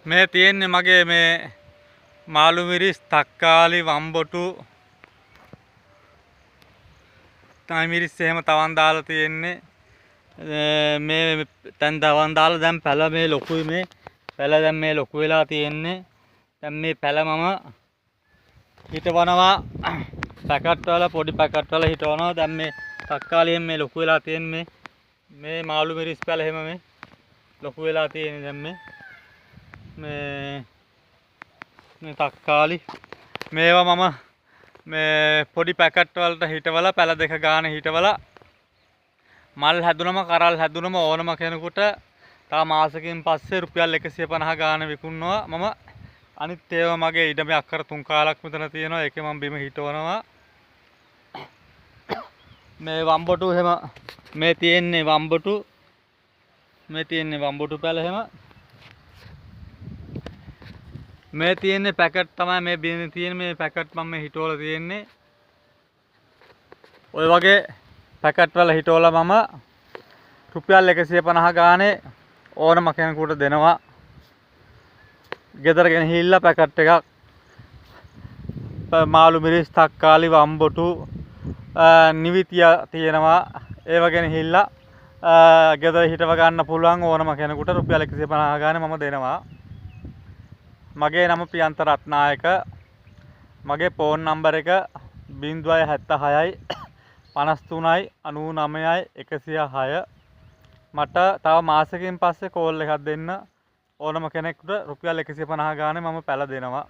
මේ තියෙන්නේ මගේ මේ මාළු මිරිස් තක්කාලි වම්බොටු තමයි මිරිස් එහෙම තවන් දාලා තියෙන්නේ. මේ දැන් තවන් දාලා දැන් පැල මේ ලොකුයි මේ පැල දැන් මේ ලොකු වෙලා තියෙන්නේ. දැන් මේ පැල මම හිටවනවා පැකට් වල පොඩි පැකට් වල හිටවනවා. දැන් මේ තක්කාලියෙන් මේ ලොකු වෙලා තියෙන්නේ මේ මාළු මිරිස් පැල එහෙම මේ ලොකු වෙලා තියෙන්නේ දැන් මේ තක්කාලි මේවා මම මේ පොඩි පැකට් වලට හිටවලා පැල දෙක ගාන හිටවලා මල් හැදුනම කරල් හැදුනම ඕනම කෙනෙකුට තා මාසකින් පස්සේ රුපියල් 150 ගාන විකුණනවා මම. අනිත් ඒවා මගේ ඉඩමේ අක්කර 3 කාලක් මෙතන තියෙනවා. ඒකේ මම බිම හිටවනවා. මේ වම්බොටු එහෙම මේ තියෙන්නේ වම්බොටු පැල එහෙම මේ තියෙන්නේ පැකට් තමයි මේ බිම තියෙන මේ පැකට් මම මේ හිටවලා තියෙන්නේ. ඔය වගේ පැකට් වල හිටවලා මම රුපියල් 150 ගානේ ඕනම කෙනෙකුට දෙනවා. ගෙදර ගෙනහිල්ලා පැකට් එකක් මාළු මිරිස් තක්කාලි වම්බොටු නිවිතිය තියෙනවා. ඒව ගෙනහිල්ලා ගෙදර හිටව ගන්න පුළුවන් ඕනම කෙනෙකුට රුපියල් 150 ගානේ මම දෙනවා. මගේ නම ප්‍රියන්ත රත්නායක. මගේ ෆෝන් නම්බර් එක 076 53යි 99යි 106. මට තව මාසෙකින් පස්සේ කෝල් එකක් දෙන්න ඕනම කෙනෙකුට රුපියල් 150 ගානේ මම පැල දෙනවා.